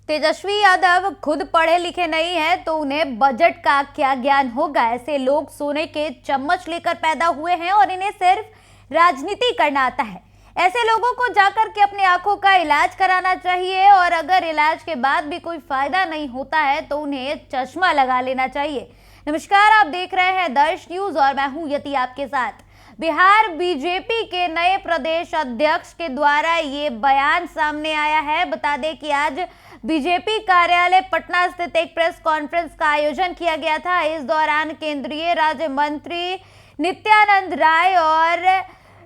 तेजस्वी यादव खुद पढ़े लिखे नहीं है तो उन्हें बजट का क्या ज्ञान होगा। ऐसे लोग सोने के चम्मच लेकर पैदा हुए हैं और इन्हें सिर्फ राजनीति करना आता है। ऐसे लोगों को जाकर के अपनी आंखों का इलाज कराना चाहिए और अगर इलाज के बाद भी कोई फायदा नहीं होता है तो उन्हें चश्मा लगा लेना चाहिए। नमस्कार, आप देख रहे हैं दर्श न्यूज और मैं हूं यति आपके साथ। बिहार बीजेपी के नए प्रदेश अध्यक्ष के द्वारा ये बयान सामने आया है। बता दें कि आज बीजेपी कार्यालय पटना स्थित एक प्रेस कॉन्फ्रेंस का आयोजन किया गया था। इस दौरान केंद्रीय राज्य मंत्री नित्यानंद राय और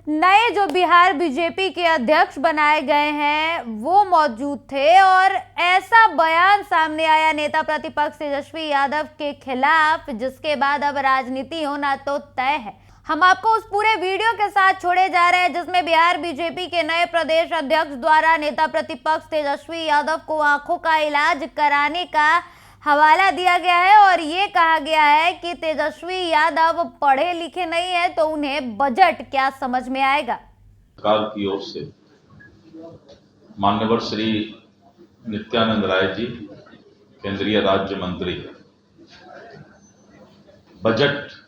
नए जो बिहार बीजेपी के अध्यक्ष बनाए गए हैं वो मौजूद थे और ऐसा बयान सामने आया नेता प्रतिपक्ष तेजस्वी यादव के खिलाफ, जिसके बाद अब राजनीति होना तो तय है। हम आपको उस पूरे वीडियो के साथ छोड़े जा रहे हैं जिसमें बिहार बीजेपी के नए प्रदेश अध्यक्ष द्वारा नेता प्रतिपक्ष तेजस्वी यादव को आंखों का इलाज कराने का हवाला दिया गया है और ये कहा गया है कि तेजस्वी यादव पढ़े लिखे नहीं है तो उन्हें बजट क्या समझ में आएगा। सरकार की ओर से माननीय श्री नित्यानंद राय जी, केंद्रीय राज्य मंत्री, बजट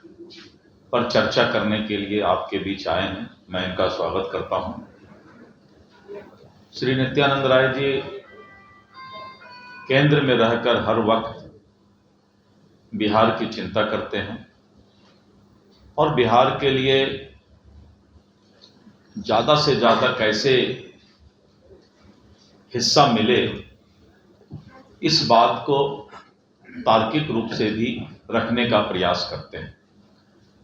पर चर्चा करने के लिए आपके बीच आए हैं। मैं इनका स्वागत करता हूं। श्री नित्यानंद राय जी केंद्र में रहकर हर वक्त बिहार की चिंता करते हैं और बिहार के लिए ज़्यादा से ज़्यादा कैसे हिस्सा मिले इस बात को तार्किक रूप से भी रखने का प्रयास करते हैं।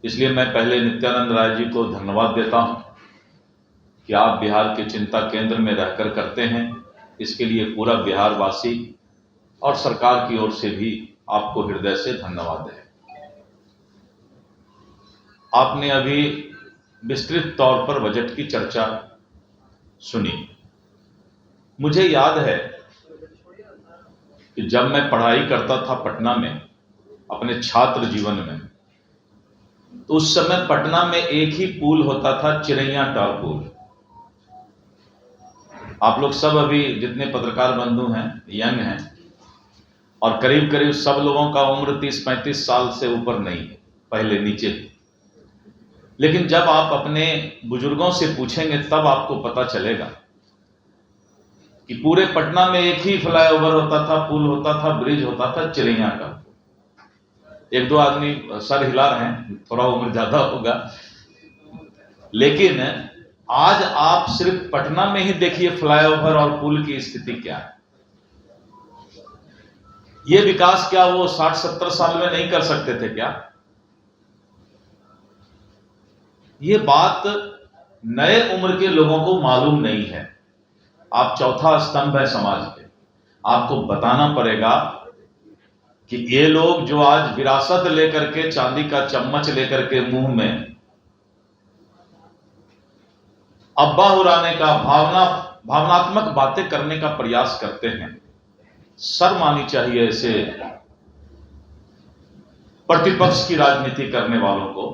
इसलिए मैं पहले नित्यानंद राय जी को धन्यवाद देता हूं कि आप बिहार की चिंता केंद्र में रहकर करते हैं। इसके लिए पूरा बिहारवासी और सरकार की ओर से भी आपको हृदय से धन्यवाद है। आपने अभी विस्तृत तौर पर बजट की चर्चा सुनी। मुझे याद है कि जब मैं पढ़ाई करता था पटना में अपने छात्र जीवन में, तो उस समय पटना में एक ही पुल होता था, चिरैया टार पुल। आप लोग सब अभी जितने पत्रकार बंधु हैं यंग हैं और करीब करीब सब लोगों का उम्र 30-35 साल से ऊपर नहीं है, पहले नीचे। लेकिन जब आप अपने बुजुर्गों से पूछेंगे तब आपको पता चलेगा कि पूरे पटना में एक ही फ्लाईओवर होता था, पुल होता था, ब्रिज होता था, चिरैया का। एक दो आदमी सर हिला रहे हैं, थोड़ा उम्र ज्यादा होगा, लेकिन आज आप सिर्फ पटना में ही देखिए फ्लाईओवर और पुल की स्थिति क्या है। ये विकास क्या वो 60-70 साल में नहीं कर सकते थे क्या? ये बात नए उम्र के लोगों को मालूम नहीं है। आप चौथा स्तंभ है समाज के, आपको बताना पड़ेगा कि ये लोग जो आज विरासत लेकर के, चांदी का चम्मच लेकर के मुंह में अब्बा उड़ाने का, भावनात्मक बातें करने का प्रयास करते हैं, शर्म आनी चाहिए ऐसे प्रतिपक्ष की राजनीति करने वालों को।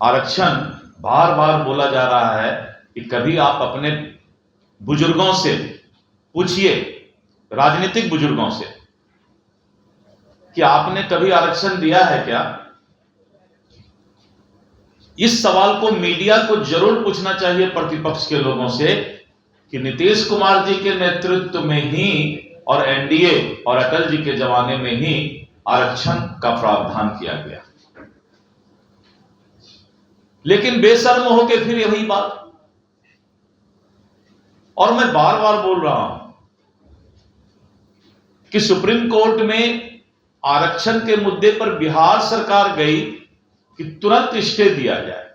आरक्षण बार बार बोला जा रहा है कि कभी आप अपने बुजुर्गों से पूछिए, राजनीतिक बुजुर्गों से, कि आपने कभी आरक्षण दिया है क्या? इस सवाल को मीडिया को जरूर पूछना चाहिए प्रतिपक्ष के लोगों से कि नीतीश कुमार जी के नेतृत्व में ही और एनडीए और अटल जी के जमाने में ही आरक्षण का प्रावधान किया गया। लेकिन बेशर्म होके फिर यही बात, और मैं बार बार बोल रहा हूं कि सुप्रीम कोर्ट में आरक्षण के मुद्दे पर बिहार सरकार गई कि तुरंत स्टे दिया जाए,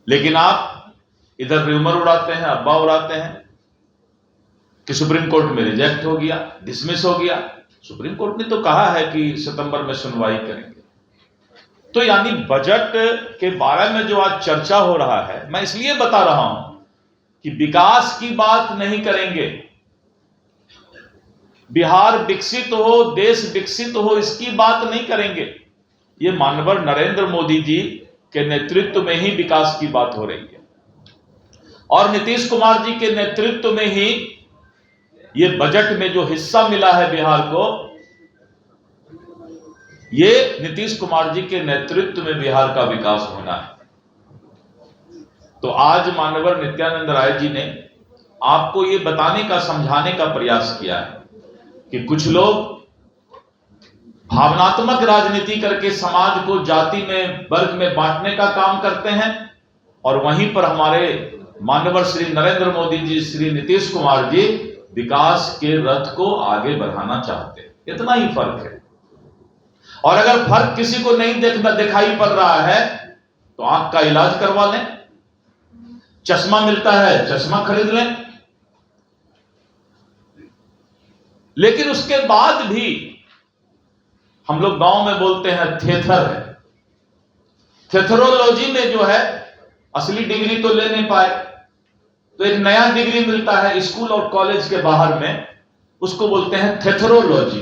लेकिन आप इधर र्यूमर उड़ाते हैं, अब्बा उड़ाते हैं कि सुप्रीम कोर्ट में रिजेक्ट हो गया, डिसमिस हो गया। सुप्रीम कोर्ट ने तो कहा है कि सितंबर में सुनवाई करेंगे। तो यानी बजट के बारे में जो आज चर्चा हो रहा है, मैं इसलिए बता रहा हूं कि विकास की बात नहीं करेंगे, बिहार विकसित हो, देश विकसित हो, इसकी बात नहीं करेंगे। ये माननीय नरेंद्र मोदी जी के नेतृत्व में ही विकास की बात हो रही है। और नीतीश कुमार जी के नेतृत्व में ही ये बजट में जो हिस्सा मिला है बिहार को, ये नीतीश कुमार जी के नेतृत्व में बिहार का विकास होना है। तो आज माननीय नित्यानंद राय जी ने आपको ये बताने का, समझाने का प्रयास किया है कि कुछ लोग भावनात्मक राजनीति करके समाज को जाति में, वर्ग में बांटने का काम करते हैं, और वहीं पर हमारे माननीय श्री नरेंद्र मोदी जी, श्री नीतीश कुमार जी विकास के रथ को आगे बढ़ाना चाहते हैं। इतना ही फर्क है। और अगर फर्क किसी को नहीं दिखाई पड़ रहा है तो आंख का इलाज करवा लें, चश्मा मिलता है चश्मा खरीद लें। लेकिन उसके बाद भी हम लोग गांव में बोलते हैं थेथर है, थेथरोलॉजी में जो है असली डिग्री तो ले नहीं पाए, तो एक नया डिग्री मिलता है स्कूल और कॉलेज के बाहर में, उसको बोलते हैं थेथरोलॉजी।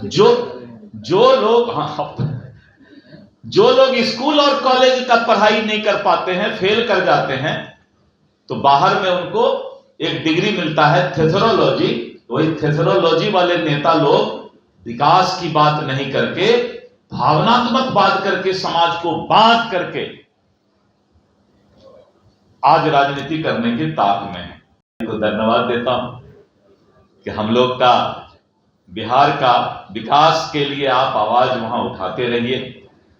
जो लोग स्कूल और कॉलेज का पढ़ाई नहीं कर पाते हैं, फेल कर जाते हैं, तो बाहर में उनको एक डिग्री मिलता है थेथरोलॉजी। वही थेथरोलॉजी वाले नेता लोग विकास की बात नहीं करके, भावनात्मक बात करके, समाज को बांट करके आज राजनीति करने की ताक में है। तो धन्यवाद देता हूं कि हम लोग का बिहार का विकास के लिए आप आवाज वहां उठाते रहिए,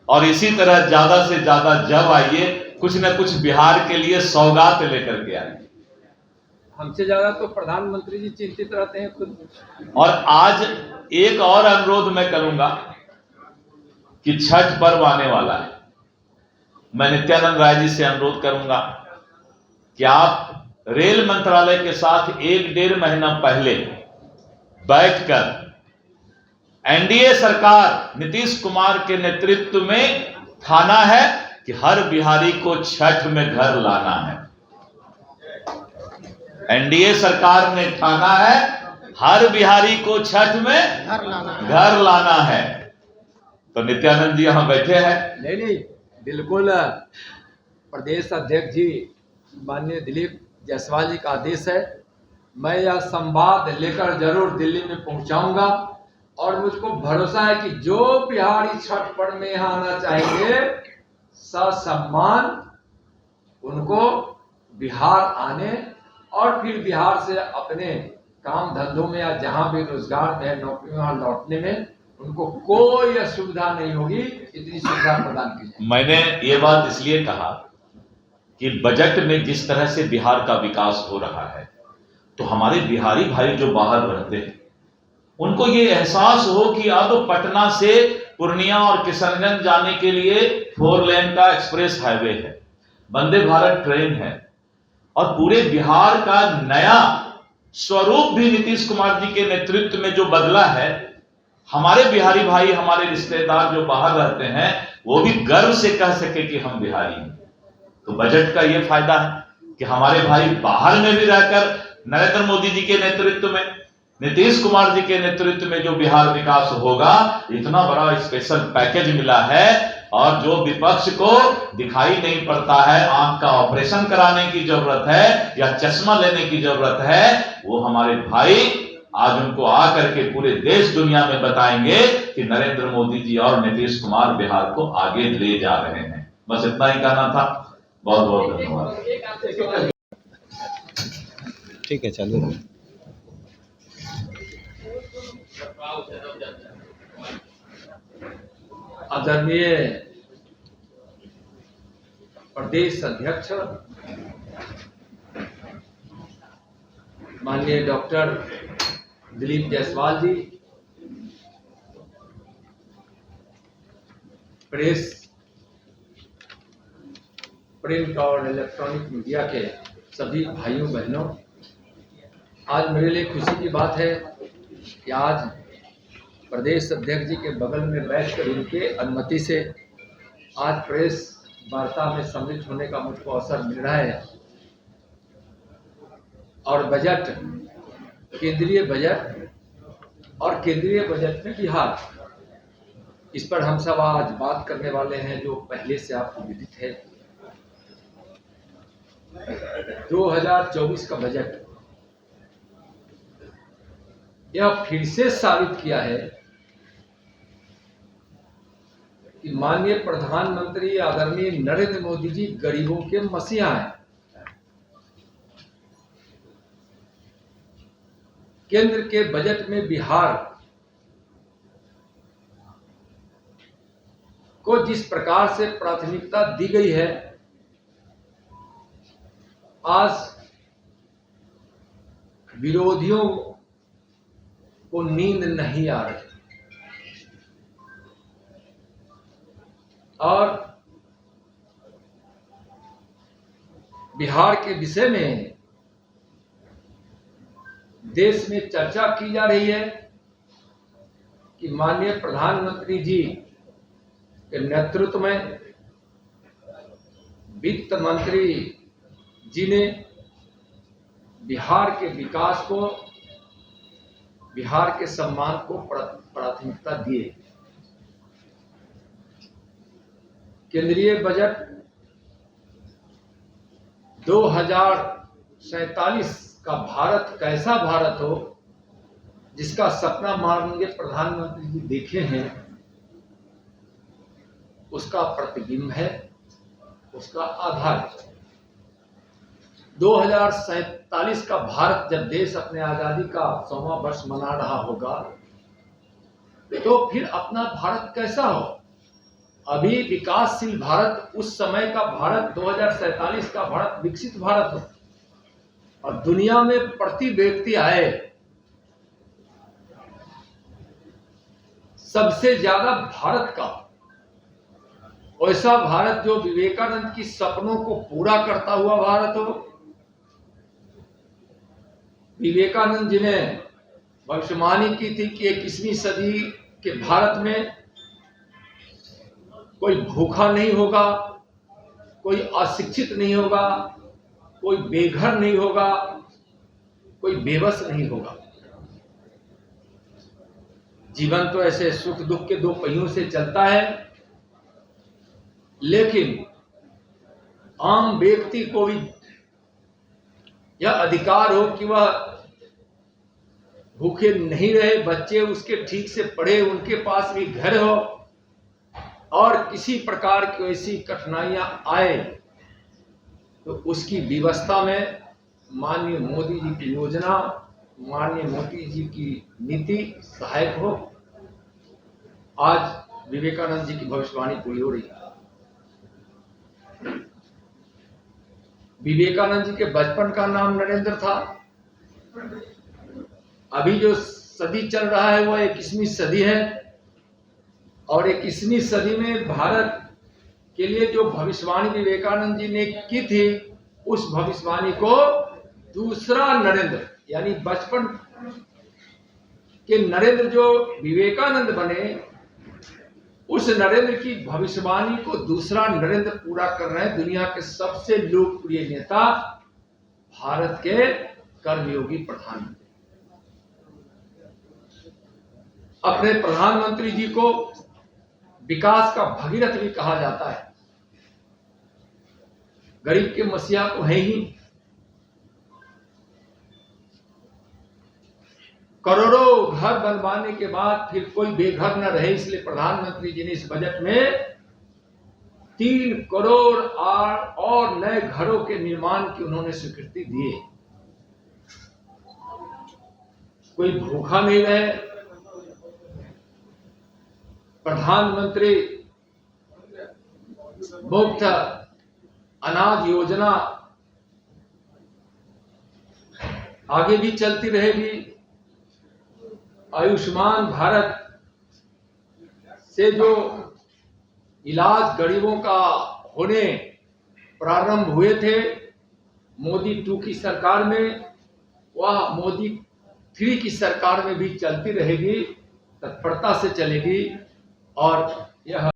और इसी तरह ज्यादा से ज्यादा जब आइए, कुछ न कुछ बिहार के लिए सौगात लेकर के आइए। हमसे ज्यादा तो प्रधानमंत्री जी चिंतित रहते हैं खुद। और आज एक और अनुरोध मैं करूंगा कि छठ पर्व आने वाला है। मैं नित्यानंद राय जी से अनुरोध करूंगा कि आप रेल मंत्रालय के साथ 1-1.5 महीना पहले बैठकर एनडीए सरकार नीतीश कुमार के नेतृत्व में ठाना है कि हर बिहारी को छठ में घर लाना है। एनडीए सरकार ने ठाना है हर बिहारी को छठ में घर लाना है। तो नित्यानंद जी यहां बैठे हैं। नहीं, बिल्कुल। प्रदेश अध्यक्ष जी माननीय दिलीप जायसवाल जी का आदेश है, मैं यह संवाद लेकर जरूर दिल्ली में पहुंचाऊंगा, और मुझको भरोसा है कि जो बिहारी छठ पर्व में यहाँ आना चाहेंगे, ससम्मान उनको बिहार आने और फिर बिहार से अपने काम धंधों में या जहां भी रोजगार में, नौकरी में लौटने में उनको कोई असुविधा नहीं होगी। इतनी सुविधा प्रदान की जाए। मैंने ये बात इसलिए कहा कि बजट में जिस तरह से बिहार का विकास हो रहा है, तो हमारे बिहारी भाई जो बाहर रहते हैं उनको ये एहसास हो कि अब पटना से पूर्णिया और किशनगंज जाने के लिए 4 लेन का एक्सप्रेस हाईवे है, वंदे भारत ट्रेन है, और पूरे बिहार का नया स्वरूप भी नीतीश कुमार जी के नेतृत्व में जो बदला है, हमारे बिहारी भाई, हमारे रिश्तेदार जो बाहर रहते हैं, वो भी गर्व से कह सके कि हम बिहारी हैं। तो बजट का ये फायदा है कि हमारे भाई बाहर में भी रहकर नरेंद्र मोदी जी के नेतृत्व में, नीतीश कुमार जी के नेतृत्व में जो बिहार विकास होगा, इतना बड़ा स्पेशल पैकेज मिला है। और जो विपक्ष को दिखाई नहीं पड़ता है, आंख का ऑपरेशन कराने की जरूरत है या चश्मा लेने की जरूरत है, वो हमारे भाई आज उनको आकर के पूरे देश दुनिया में बताएंगे कि नरेंद्र मोदी जी और नीतीश कुमार बिहार को आगे ले जा रहे हैं। बस इतना ही कहना था। बहुत बहुत धन्यवाद। ठीक है, चलो। आदरणीय प्रदेश अध्यक्ष माननीय डॉक्टर दिलीप जायसवाल जी, प्रिंट और इलेक्ट्रॉनिक मीडिया के सभी भाइयों बहनों, आज मेरे लिए खुशी की बात है कि आज प्रदेश अध्यक्ष जी के बगल में बैठकर उनके अनुमति से आज प्रेस वार्ता में सम्मिलित होने का मुझको अवसर मिल रहा है। और बजट, केंद्रीय बजट और केंद्रीय बजट में बिहार, इस पर हम सब आज बात करने वाले हैं, जो पहले से आपको विदित है। 2024 का बजट यह फिर से साबित किया है कि माननीय प्रधानमंत्री आदरणीय नरेंद्र मोदी जी गरीबों के मसीहा हैं। केंद्र के बजट में बिहार को जिस प्रकार से प्राथमिकता दी गई है, आज विरोधियों को नींद नहीं आ रही और बिहार के विषय में देश में चर्चा की जा रही है कि माननीय प्रधानमंत्री जी के नेतृत्व में वित्त मंत्री जी ने बिहार के विकास को, बिहार के सम्मान को प्राथमिकता दी है। केंद्रीय बजट 2047 का भारत कैसा भारत हो, जिसका सपना माननीय प्रधानमंत्री जी देखे हैं, उसका प्रतिबिंब है, उसका आधार है। 2047 का भारत जब देश अपने आजादी का 100वां वर्ष मना रहा होगा, तो फिर अपना भारत कैसा हो? अभी विकासशील भारत, उस समय का भारत 2047 का भारत विकसित भारत हो और दुनिया में प्रति व्यक्ति आए सबसे ज्यादा भारत का, ऐसा भारत जो विवेकानंद की सपनों को पूरा करता हुआ भारत हो। विवेकानंद जी ने भविष्यवाणी की थी कि 21वीं सदी के भारत में कोई भूखा नहीं होगा, कोई अशिक्षित नहीं होगा, कोई बेघर नहीं होगा, कोई बेबस नहीं होगा। जीवन तो ऐसे सुख दुख के दो पहियों से चलता है, लेकिन आम व्यक्ति को भी यह अधिकार हो कि वह भूखे नहीं रहे, बच्चे उसके ठीक से पढ़े, उनके पास भी घर हो और किसी प्रकार की ऐसी कठिनाइयां आए तो उसकी व्यवस्था में माननीय मोदी जी की योजना, माननीय मोदी जी की नीति सहायक हो। आज विवेकानंद जी की भविष्यवाणी पूरी हो रही है। विवेकानंद जी के बचपन का नाम नरेंद्र था। अभी जो सदी चल रहा है वो 21वीं सदी है और 21वीं सदी में भारत के लिए जो भविष्यवाणी विवेकानंद जी ने की थी, उस भविष्यवाणी को दूसरा नरेंद्र, यानी बचपन के नरेंद्र जो विवेकानंद बने, उस नरेंद्र की भविष्यवाणी को दूसरा नरेंद्र पूरा कर रहे हैं। दुनिया के सबसे लोकप्रिय नेता, भारत के कर्मयोगी प्रधानमंत्री। अपने प्रधानमंत्री जी को विकास का भगीरथ भी कहा जाता है। गरीब के मसीहा तो है ही। करोड़ों घर बनवाने के बाद फिर कोई बेघर न रहे, इसलिए प्रधानमंत्री जी ने इस बजट में 3 करोड़ और नए घरों के निर्माण की उन्होंने स्वीकृति दी है। कोई भूखा नहीं रहे। प्रधानमंत्री मुफ्त अनाज योजना आगे भी चलती रहेगी। आयुष्मान भारत से जो इलाज गरीबों का होने प्रारंभ हुए थे मोदी 2 की सरकार में, वह मोदी 3 की सरकार में भी चलती रहेगी, तत्परता से चलेगी और यह